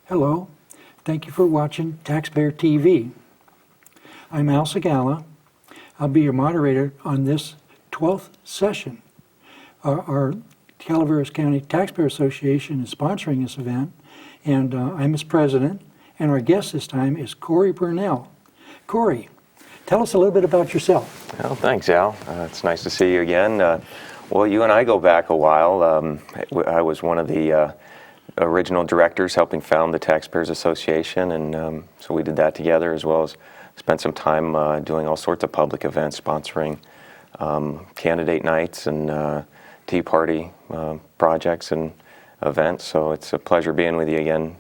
Hello, thank you for watching Taxpayer TV. I'm Al Segalla. I'll be your moderator on this 12th session. Our Calaveras County Taxpayer Association is sponsoring this event, and I'm its president, and our guest this time is Cory Burnell. Cory, tell us a little bit about yourself. Well, thanks, Al. It's nice to see you again. Well, you and I go back a while. I was one of the original directors helping found the Taxpayers Association, and so we did that together, as well as spent some time doing all sorts of public events, sponsoring candidate nights and Tea Party projects and events. So it's a pleasure being with you again.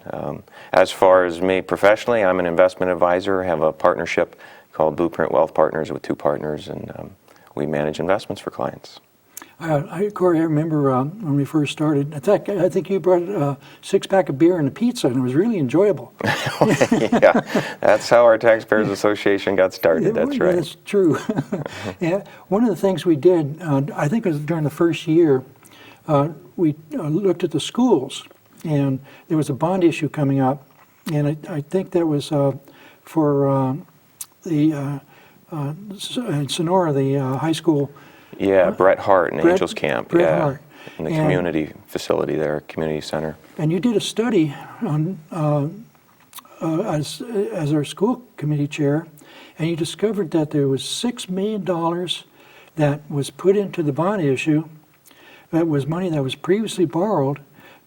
As far as me professionally, I'm an investment advisor. I have a partnership called Blueprint Wealth Partners with two partners, and we manage investments for clients. Cory, I remember when we first started, in fact, I think you brought a six-pack of beer and a pizza, and it was really enjoyable. Yeah, that's how our Taxpayers Association got started. That's right. That's true. Yeah, one of the things we did, I think it was during the first year, we looked at the schools, and there was a bond issue coming up, and I think that was for the in Sonora, the high school. Yeah, Bret Hart and Angels Camp. Bret Hart. In the community facility there, community center. And you did a study on as our school committee chair, and you discovered that there was $6 million that was put into the bond issue. That was money that was previously borrowed,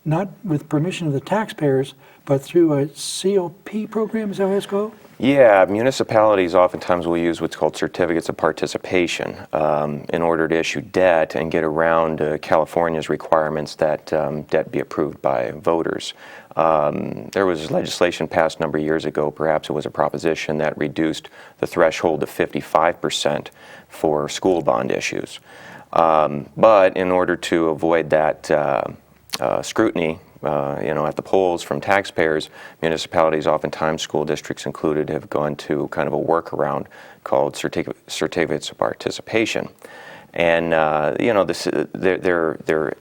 not with permission of the taxpayers, but through a COP program. Is that what it's called? Yeah, municipalities oftentimes will use what's called certificates of participation in order to issue debt and get around California's requirements that debt be approved by voters. There was legislation passed a number of years ago, perhaps it was a proposition that reduced the threshold to 55% for school bond issues. But in order to avoid that scrutiny, at the polls from taxpayers, municipalities, oftentimes school districts included, have gone to kind of a workaround called certificates of participation, and they're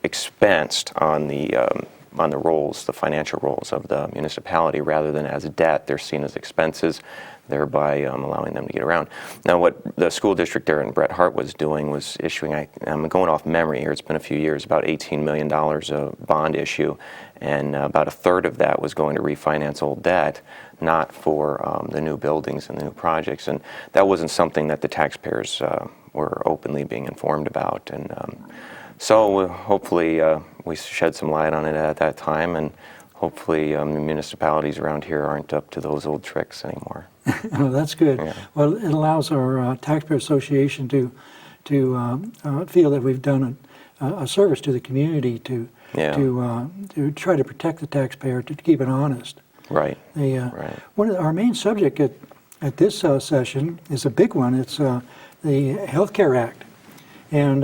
expensed on the rolls, the financial rolls of the municipality, rather than as debt. They're seen as expenses, thereby allowing them to get around. Now, what the school district there in Bret Hart was doing was issuing, I'm going off memory here, it's been a few years, about $18 million of bond issue, and about a third of that was going to refinance old debt, not for the new buildings and the new projects. And that wasn't something that the taxpayers were openly being informed about. And so hopefully we shed some light on it at that time, and hopefully the municipalities around here aren't up to those old tricks anymore. Oh, that's good. Yeah. Well, it allows our Taxpayer Association to feel that we've done a service to the community to try to protect the taxpayer, to keep it honest. Right. Right. One of our main subject at this session is a big one. It's the Health Care Act, and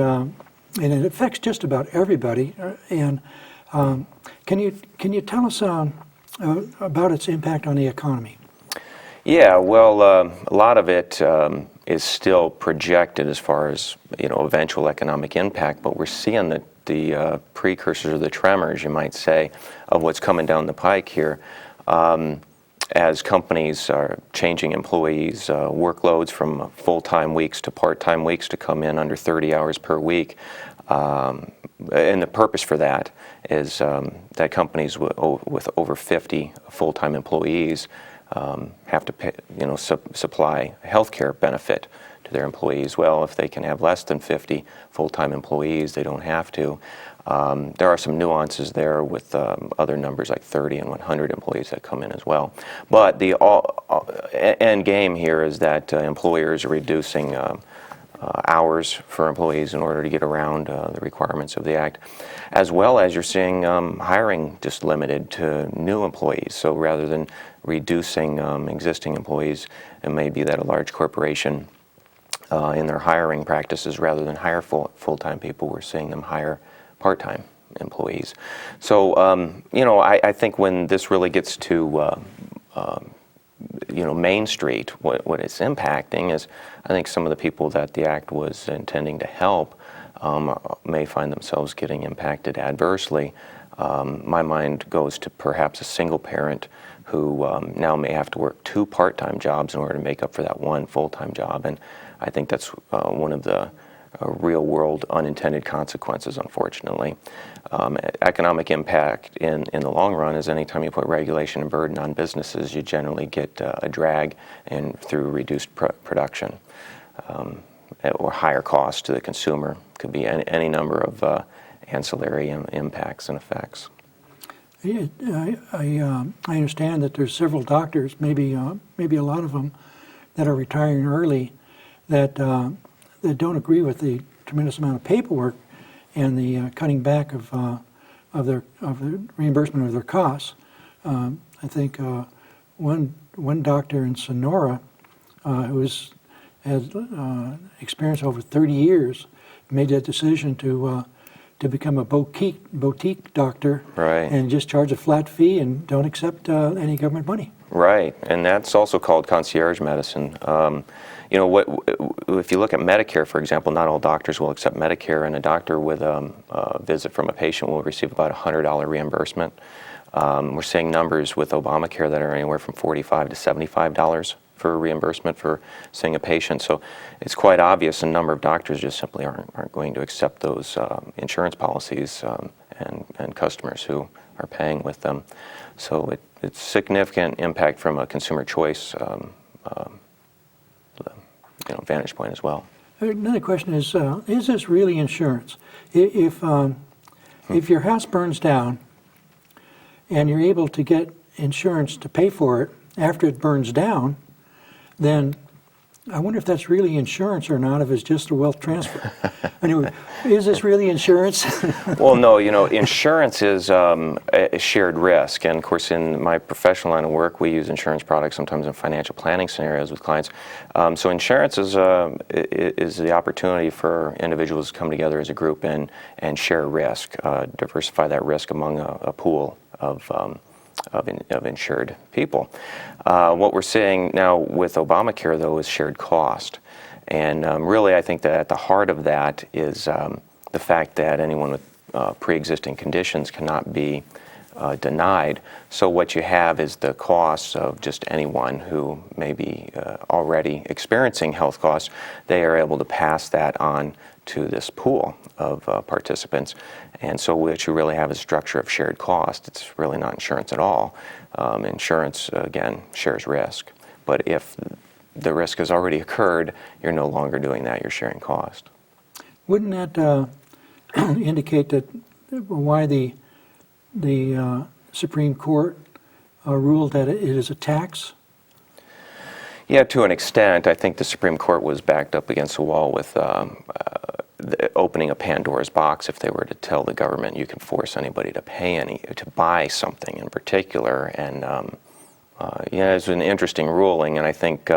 it affects just about everybody. And can you tell us about its impact on the economy? Yeah, well, a lot of it is still projected as far as eventual economic impact, but we're seeing the precursors or the tremors, you might say, of what's coming down the pike here. As companies are changing employees' workloads from full-time weeks to part-time weeks to come in under 30 hours per week. And the purpose for that is that companies with over 50 full-time employees have to pay, supply a health care benefit to their employees. Well, if they can have less than 50 full-time employees, they don't have to. There are some nuances there with other numbers like 30 and 100 employees that come in as well. But the end game here is that employers are reducing hours for employees in order to get around the requirements of the Act, as well as you're seeing hiring just limited to new employees. So rather than reducing existing employees, it may be that a large corporation in their hiring practices, rather than hire full-time people, we're seeing them hire part-time employees. So, I think when this really gets to Main Street, what it's impacting is, I think some of the people that the Act was intending to help may find themselves getting impacted adversely my mind goes to perhaps a single parent who now may have to work 2 part-time jobs in order to make up for that 1 full-time job. And I think that's one of the real-world unintended consequences, unfortunately. Economic impact in the long run is anytime you put regulation and burden on businesses, you generally get a drag through reduced production or higher cost to the consumer. Could be any number of ancillary impacts and effects. Yeah, I understand that there's several doctors, maybe a lot of them, that are retiring early that don't agree with the tremendous amount of paperwork and the cutting back of the reimbursement of their costs. I think one doctor in Sonora who has experience over 30 years made that decision to become a boutique doctor, right, and just charge a flat fee and don't accept any government money. Right, and that's also called concierge medicine. You know, if you look at Medicare, for example, not all doctors will accept Medicare, and a doctor with a visit from a patient will receive about $100 reimbursement. We're seeing numbers with Obamacare that are anywhere from $45 to $75 for reimbursement for seeing a patient. So it's quite obvious a number of doctors just simply aren't going to accept those insurance policies and customers who are paying with them. So it's significant impact from a consumer choice vantage point as well. Another question is this really insurance? If your house burns down and you're able to get insurance to pay for it after it burns down, then I wonder if that's really insurance or not, if it's just a wealth transfer. Anyway, is this really insurance? Well, no, you know, insurance is a shared risk. And of course, in my professional line of work, we use insurance products sometimes in financial planning scenarios with clients. So insurance is the opportunity for individuals to come together as a group and share risk, diversify that risk among a pool of insured people. What we're seeing now with Obamacare, though, is shared cost. And really, I think that at the heart of that is the fact that anyone with pre-existing conditions cannot be denied. So what you have is the costs of just anyone who may be already experiencing health costs. They are able to pass that on to this pool of participants. And so what you really have is a structure of shared cost. It's really not insurance at all. Insurance, again, shares risk. But if the risk has already occurred, you're no longer doing that, you're sharing cost. Wouldn't that indicate that why the Supreme Court ruled that it is a tax? Yeah, to an extent. I think the Supreme Court was backed up against a wall with the opening of Pandora's box if they were to tell the government you can force anybody to buy something in particular. And yeah, it's an interesting ruling, and I think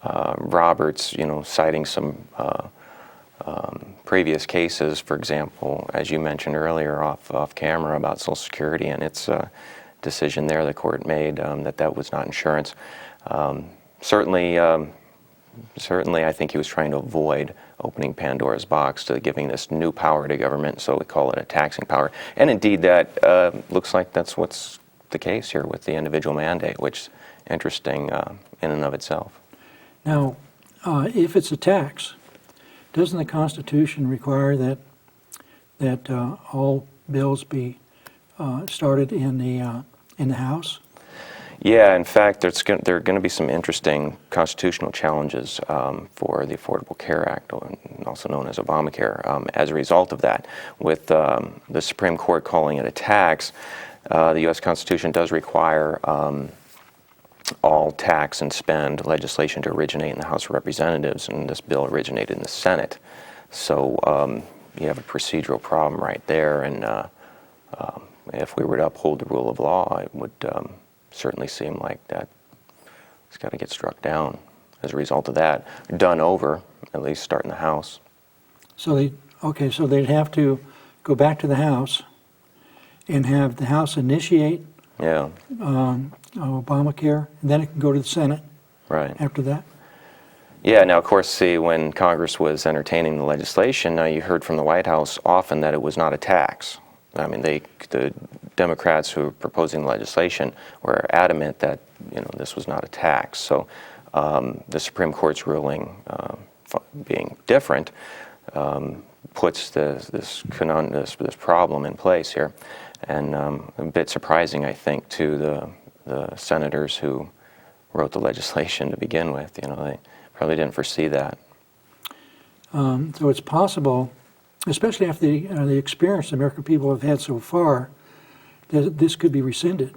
Roberts, citing some previous cases, for example, as you mentioned earlier off camera about Social Security and its decision there the court made that was not insurance. Certainly, I think he was trying to avoid opening Pandora's box to giving this new power to government, so we call it a taxing power. And indeed, that looks like that's what's the case here with the individual mandate, which is interesting in and of itself. Now, if it's a tax, doesn't the Constitution require that all bills be started in the House? Yeah, in fact, there are going to be some interesting constitutional challenges for the Affordable Care Act, also known as Obamacare, as a result of that. With the Supreme Court calling it a tax, the U.S. Constitution does require all tax and spend legislation to originate in the House of Representatives, and this bill originated in the Senate. So you have a procedural problem right there, and if we were to uphold the rule of law, it would certainly seem like that it's got to get struck down as a result of that. Done over, at least start in the House. So they'd have to go back to the House and have the House initiate Obamacare, and then it can go to the Senate after that? Yeah, now of course, see, when Congress was entertaining the legislation, you heard from the White House often that it was not a tax. I mean, the Democrats who were proposing legislation were adamant that this was not a tax. So the Supreme Court's ruling, being different, puts this problem in place here, and a bit surprising, I think, to the senators who wrote the legislation to begin with. They probably didn't foresee that. So it's possible, especially after the experience the American people have had so far, that this could be rescinded.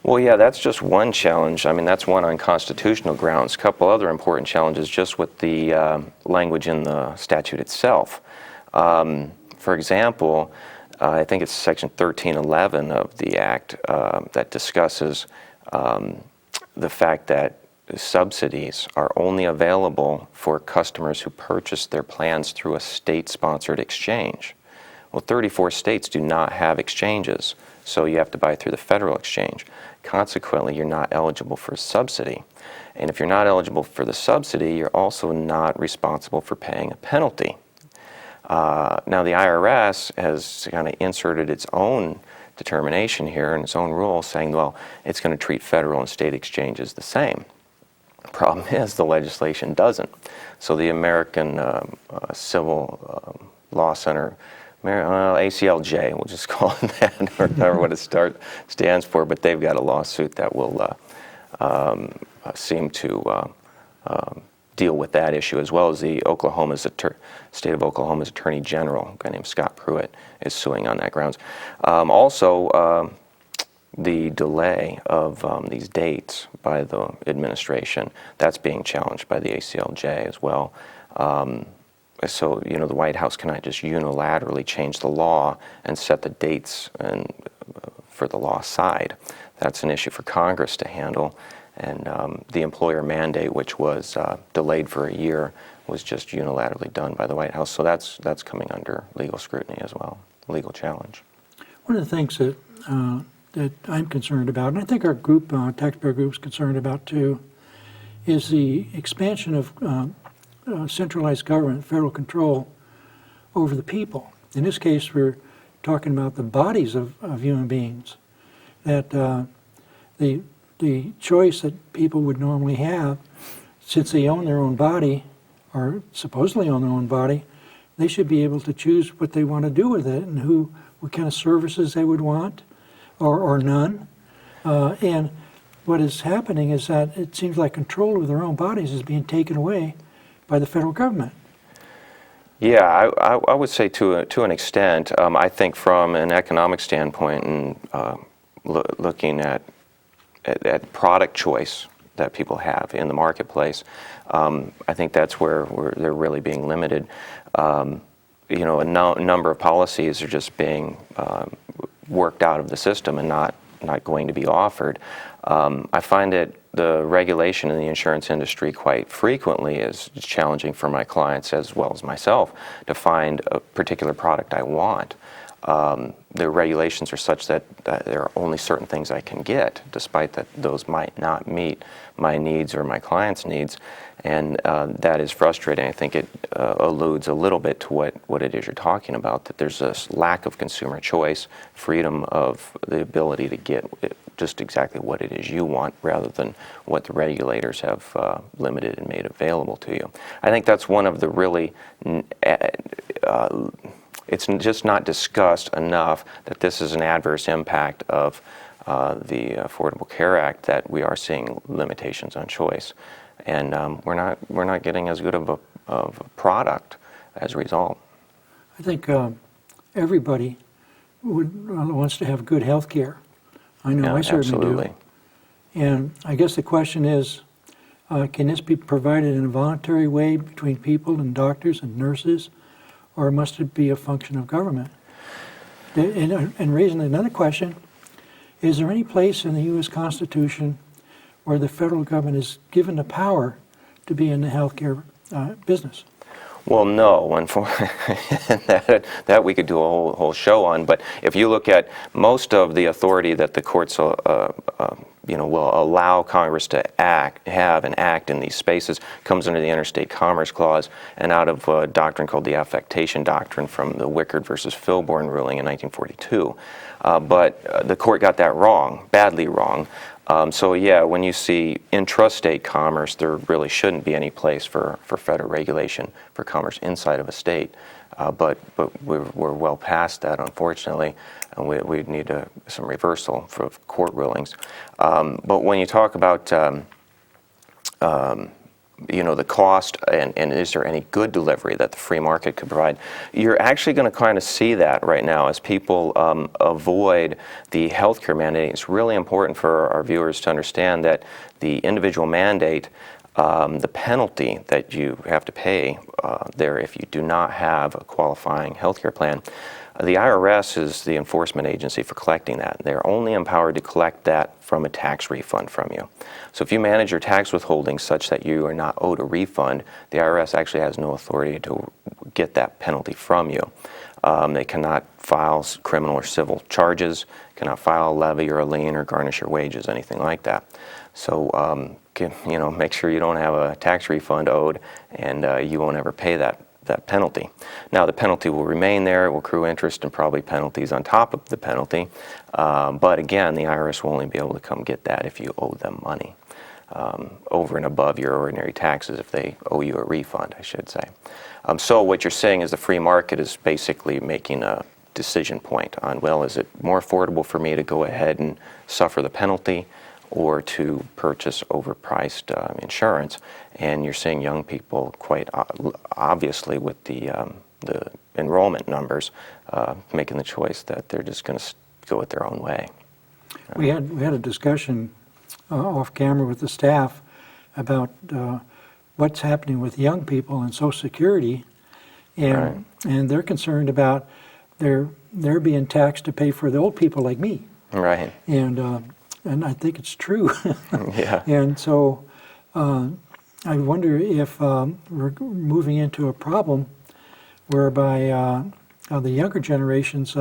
Well, yeah, that's just one challenge. I mean, that's one on constitutional grounds. A couple other important challenges just with the language in the statute itself. For example, I think it's Section 1311 of the Act that discusses the fact that subsidies are only available for customers who purchase their plans through a state-sponsored exchange. Well, 34 states do not have exchanges, so you have to buy through the federal exchange. Consequently, you're not eligible for a subsidy. And if you're not eligible for the subsidy, you're also not responsible for paying a penalty. Now, the IRS has kind of inserted its own determination here and its own rule saying, well, it's going to treat federal and state exchanges the same. The problem is the legislation doesn't. So the American Civil Law Center, ACLJ, we'll just call it that, or whatever what it stands for, but they've got a lawsuit that will seem to deal with that issue, as well as the state of Oklahoma's Attorney General, a guy named Scott Pruitt, is suing on that grounds. Also, the delay of these dates by the administration, that's being challenged by the ACLJ as well. So, the White House cannot just unilaterally change the law and set the dates for the law side. That's an issue for Congress to handle. And the employer mandate, which was delayed for a year, was just unilaterally done by the White House. So that's coming under legal scrutiny as well, legal challenge. One of the things that I'm concerned about, and I think our group, Taxpayer Group, is concerned about too, is the expansion of centralized government, federal control over the people. In this case, we're talking about the bodies of human beings, that the choice that people would normally have, since they own their own body, or supposedly own their own body, they should be able to choose what they want to do with it and what kind of services they would want, or none. And what is happening is that it seems like control of their own bodies is being taken away by the federal government. Yeah, I would say to an extent. I think from an economic standpoint and looking at product choice that people have in the marketplace, I think that's where they're really being limited. A number of policies are just being worked out of the system and not going to be offered. I find that the regulation in the insurance industry quite frequently is challenging for my clients as well as myself to find a particular product I want. The regulations are such that there are only certain things I can get, despite that those might not meet my needs or my client's needs, and that is frustrating. I think it alludes a little bit to what it is you're talking about, that there's this lack of consumer choice, freedom of the ability to get just exactly what it is you want rather than what the regulators have limited and made available to you. I think that's one of the really it's just not discussed enough that this is an adverse impact of the Affordable Care Act, that we are seeing limitations on choice, and we're not getting as good of a product as a result. I think everybody wants to have good health care. I know, Yeah, I certainly absolutely. do. And I guess the question is, can this be provided in a voluntary way between people and doctors and nurses, or must it be a function of government? And raising another question, is there any place in the U.S. Constitution where the federal government is given the power to be in the healthcare business? Well, no, that we could do a whole show on. But if you look at most of the authority that the courts will allow Congress to have and act in these spaces comes under the Interstate Commerce Clause and out of a doctrine called the affectation doctrine from the Wickard versus Filborn ruling in 1942. But the court got that wrong, badly wrong. So yeah, when you see intrastate commerce, there really shouldn't be any place for federal regulation for commerce inside of a state. But we're well past that, unfortunately, and we need some reversal for court rulings. But when you talk about the cost and is there any good delivery that the free market could provide, you're actually going to kind of see that right now as people avoid the healthcare mandate. It's really important for our viewers to understand that the individual mandate, the penalty that you have to pay there if you do not have a qualifying healthcare plan, the IRS is the enforcement agency for collecting that. They're only empowered to collect that from a tax refund from you. So if you manage your tax withholdings such that you are not owed a refund, the IRS actually has no authority to get that penalty from you. They cannot file criminal or civil charges, cannot file a levy or a lien or garnish your wages, anything like that. So make sure you don't have a tax refund owed, and you won't ever pay that penalty. Now the penalty will remain there, it will accrue interest and probably penalties on top of the penalty, but again the IRS will only be able to come get that if you owe them money over and above your ordinary taxes, if they owe you a refund, I should say. So what you're saying is the free market is basically making a decision point on, well, is it more affordable for me to go ahead and suffer the penalty or to purchase overpriced insurance? And you're seeing young people quite obviously with the enrollment numbers making the choice that they're just going to go it their own way. We had a discussion off camera with the staff about what's happening with young people and Social Security, and they're concerned about they're being taxed to pay for the old people like me. Right. And I think it's true. Yeah. And so I wonder if we're moving into a problem whereby the younger generations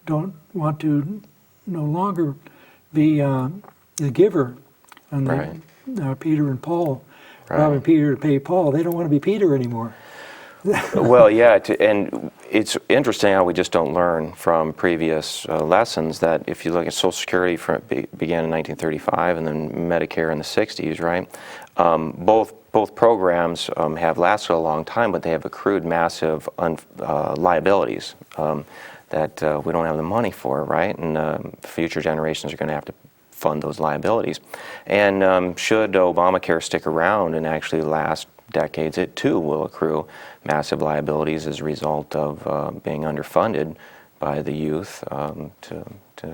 don't want to no longer be the giver, and Peter and Paul, robbing Peter to pay Paul. They don't want to be Peter anymore. Well, yeah, and it's interesting how we just don't learn from previous lessons that if you look at Social Security, began in 1935 and then Medicare in the 60s, right? Both programs have lasted a long time, but they have accrued massive liabilities that we don't have the money for, right? And future generations are going to have to fund those liabilities. And should Obamacare stick around and actually last decades, it too will accrue massive liabilities as a result of being underfunded by the youth to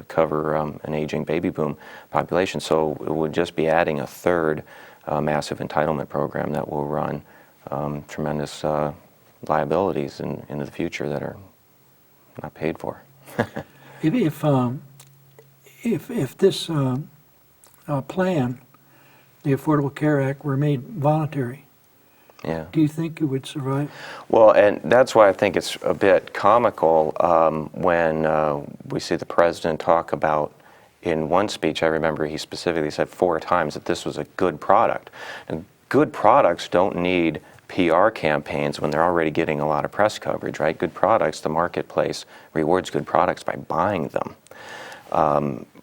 cover an aging baby boom population. So it would just be adding a third massive entitlement program that will run tremendous liabilities into the future that are not paid for. If this plan, the Affordable Care Act, were made voluntary, yeah, do you think it would survive? Well, and that's why I think it's a bit comical when we see the president talk about, in one speech, I remember he specifically said 4 times that this was a good product. And good products don't need PR campaigns when they're already getting a lot of press coverage, right? Good products, the marketplace rewards good products by buying them.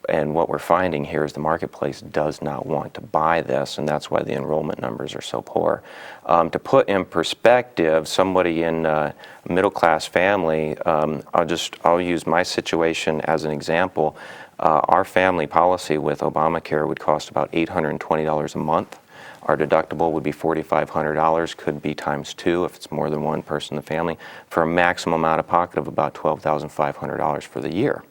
And what we're finding here is the marketplace does not want to buy this, and that's why the enrollment numbers are so poor. To put in perspective, somebody in a middle-class family, I'll use my situation as an example. Our family policy with Obamacare would cost about $820 a month. Our deductible would be $4,500, could be times 2 if it's more than one person in the family, for a maximum out-of-pocket of about $12,500 for the year.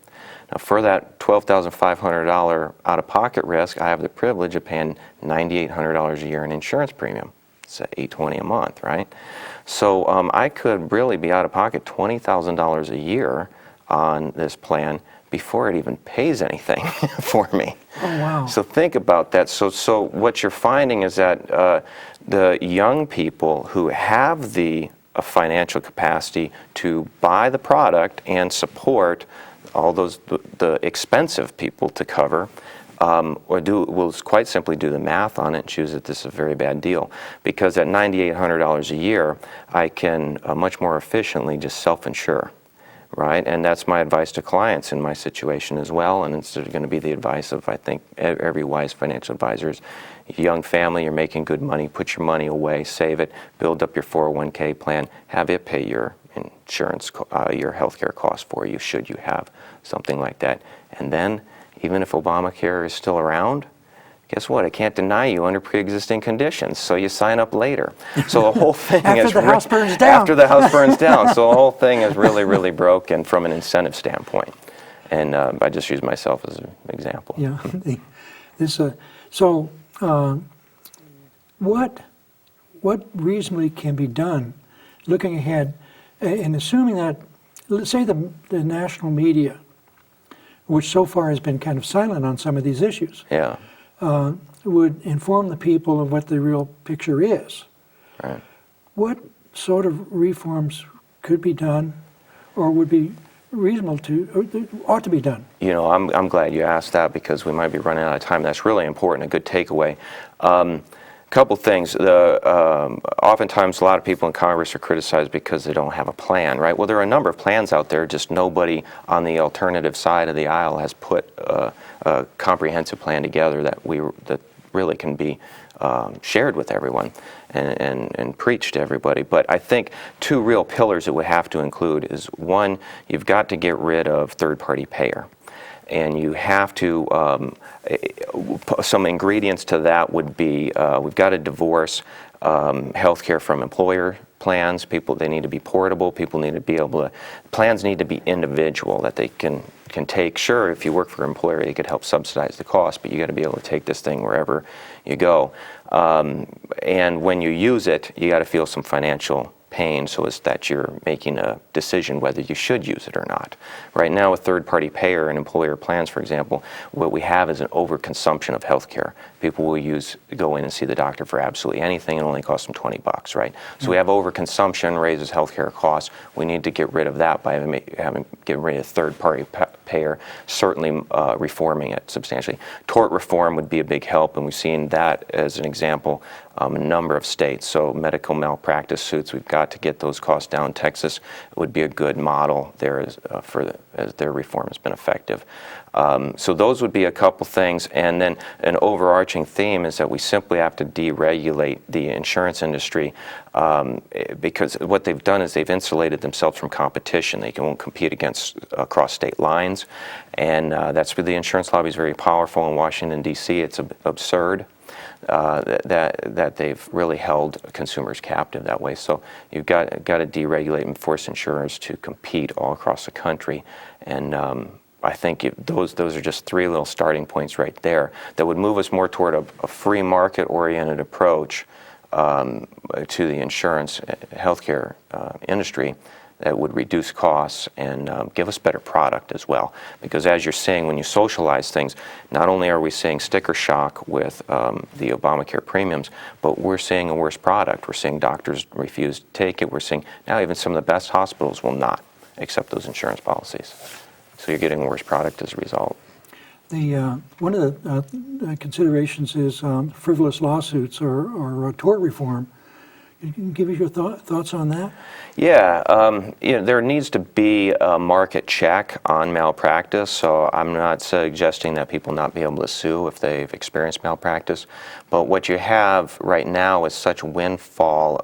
Now, for that $12,500 out-of-pocket risk, I have the privilege of paying $9,800 a year in insurance premium. It's $820 a month, right? So I could really be out-of-pocket $20,000 a year on this plan before it even pays anything for me. Oh, wow. So think about that. So what you're finding is that the young people who have the a financial capacity to buy the product and support all those the expensive people to cover, or will quite simply do the math on it and choose that this is a very bad deal. Because at $9,800 a year, I can much more efficiently just self-insure. Right, and that's my advice to clients in my situation as well, and it's going to be the advice of, I think, every wise financial advisor. Young family, you're making good money, put your money away, save it, build up your 401k plan, have it pay your insurance, your healthcare costs for you, should you have something like that. And then, even if Obamacare is still around, guess what? I can't deny you under pre-existing conditions, so you sign up later. So the whole thing after is the house burns down. After the house burns down. So the whole thing is really, really broken from an incentive standpoint. And I just use myself as an example. Yeah. What reasonably can be done, looking ahead, and assuming that, let's say the national media, which so far has been kind of silent on some of these issues, Yeah. Would inform the people of what the real picture is. Right. What sort of reforms could be done, or would be reasonable to, or ought to be done? You know, I'm glad you asked that, because we might be running out of time. That's really important, a good takeaway. Couple things. Oftentimes, a lot of people in Congress are criticized because they don't have a plan, right? Well, there are a number of plans out there, just nobody on the alternative side of the aisle has put a comprehensive plan together that really can be shared with everyone and preached to everybody. But I think two real pillars it would have to include is, one, you've got to get rid of third-party payer. And you have to, some ingredients to that would be, we've got to divorce healthcare from employer plans. They need to be portable. People need to be able to, plans need to be individual, that they can take. Sure, if you work for an employer, they could help subsidize the cost, but you got to be able to take this thing wherever you go. And when you use it, you got to feel some financial pain, so as that you're making a decision whether you should use it or not. Right now, with third-party payer and employer plans, for example, what we have is an overconsumption of healthcare. People will go in and see the doctor for absolutely anything, and only costs them $20, right? So we have overconsumption, raises healthcare costs. We need to get rid of that by getting rid of third-party payer, certainly reforming it substantially. Tort reform would be a big help, and we've seen that as an example a number of states. So medical malpractice suits, we've got to get those costs down. Texas would be a good model there as their reform has been effective. So those would be a couple things. And then an overarching theme is that we simply have to deregulate the insurance industry, because what they've done is they've insulated themselves from competition. They won't compete across state lines. And that's where the insurance lobby is very powerful. In Washington, D.C., it's absurd. That they've really held consumers captive that way. So you've got to deregulate and force insurers to compete all across the country. And I think those are just three little starting points right there that would move us more toward a free market-oriented approach to the insurance healthcare industry that would reduce costs and give us better product as well. Because as you're saying, when you socialize things, not only are we seeing sticker shock with the Obamacare premiums, but we're seeing a worse product. We're seeing doctors refuse to take it. We're seeing now even some of the best hospitals will not accept those insurance policies. So you're getting a worse product as a result. One of the considerations is frivolous lawsuits or tort reform. Can you give us your thoughts on that? Yeah, there needs to be a market check on malpractice, so I'm not suggesting that people not be able to sue if they've experienced malpractice, but what you have right now is such windfall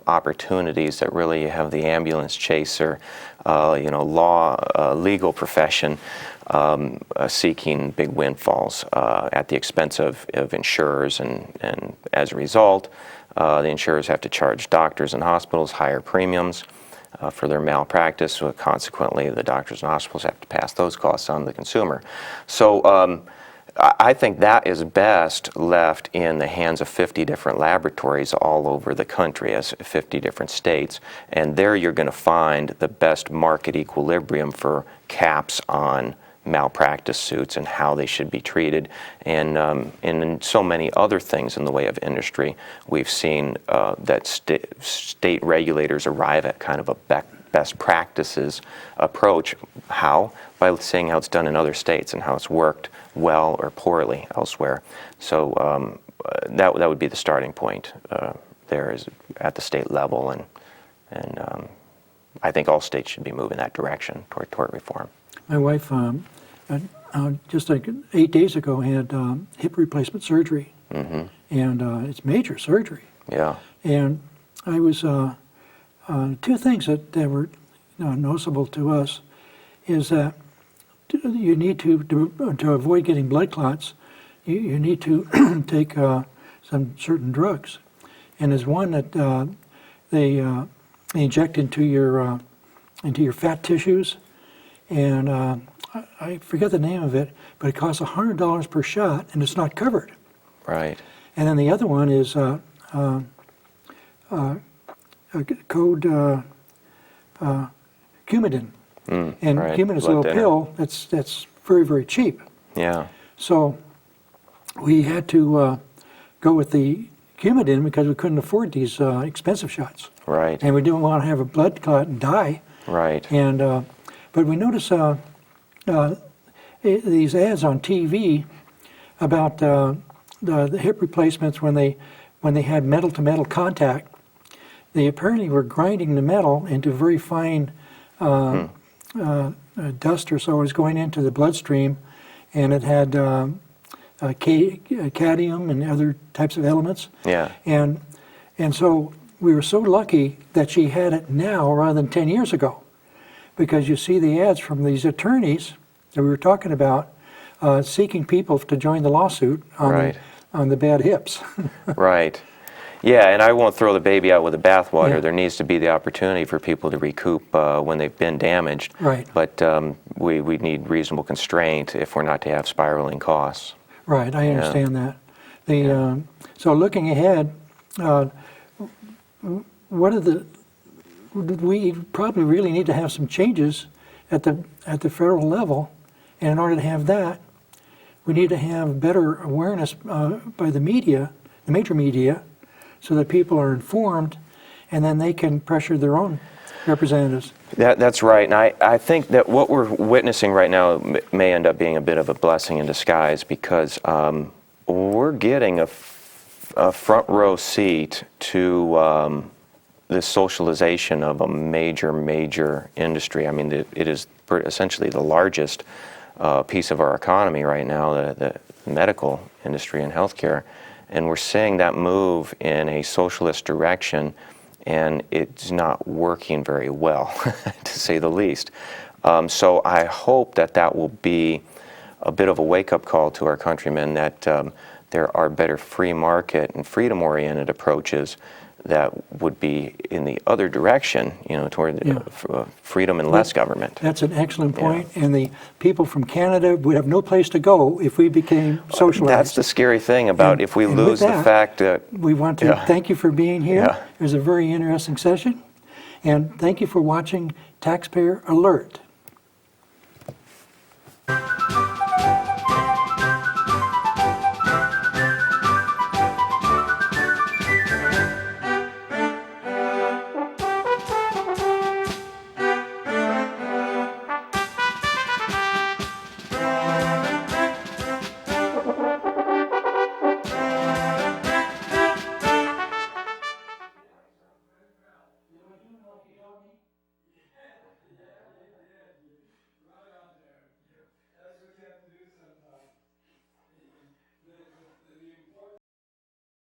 opportunities that really you have the ambulance chaser, legal profession seeking big windfalls at the expense of insurers, and as a result, the insurers have to charge doctors and hospitals higher premiums for their malpractice, so consequently the doctors and hospitals have to pass those costs on to the consumer. So I think that is best left in the hands of 50 different laboratories all over the country, as 50 different states, and there you're going to find the best market equilibrium for caps on malpractice suits and how they should be treated. And in so many other things in the way of industry, we've seen that state regulators arrive at kind of a best practices approach. How? By saying how it's done in other states and how it's worked well or poorly elsewhere. So that would be the starting point. There is at the state level, and I think all states should be moving that direction toward tort reform. My wife, just like 8 days ago, had hip replacement surgery, and it's major surgery. Yeah. And I was two things that were noticeable to us is that you need to avoid getting blood clots. You need to take some certain drugs, and there's one that they inject into your fat tissues, and I forget the name of it, but it costs $100 per shot, and it's not covered. Right. And then the other one is code Coumadin, and right. Coumadin is a little pill that's very, very cheap. Yeah. So we had to go with the Coumadin because we couldn't afford these expensive shots. Right. And we didn't want to have a blood clot and die. Right. And but we noticed these ads on TV about the hip replacements when they had metal-to-metal contact. They apparently were grinding the metal into very fine dust or so. It was going into the bloodstream, and it had cadmium and other types of elements. Yeah. And so we were so lucky that she had it now rather than 10 years ago, because you see the ads from these attorneys that we were talking about seeking people to join the lawsuit on the bad hips. Right. Yeah, and I won't throw the baby out with the bathwater. Yeah. There needs to be the opportunity for people to recoup when they've been damaged. Right. But we need reasonable constraint if we're not to have spiraling costs. Right, I understand that. So looking ahead, we probably really need to have some changes at the federal level, and in order to have that, we need to have better awareness by the media, the major media, so that people are informed, and then they can pressure their own representatives. That's right, and I think that what we're witnessing right now may end up being a bit of a blessing in disguise, because we're getting a front row seat to the socialization of a major industry. I mean, it is essentially the largest piece of our economy right now, the medical industry and healthcare. And we're seeing that move in a socialist direction, and it's not working very well, to say the least. So I hope that will be a bit of a wake-up call to our countrymen, that there are better free market and freedom-oriented approaches that would be in the other direction, toward freedom and less government. That's an excellent point. And the people from Canada would have no place to go if we became socialized. That's the scary thing about if we lose the fact that... We want to thank you for being here. Yeah. It was a very interesting session. And thank you for watching Taxpayer Alert.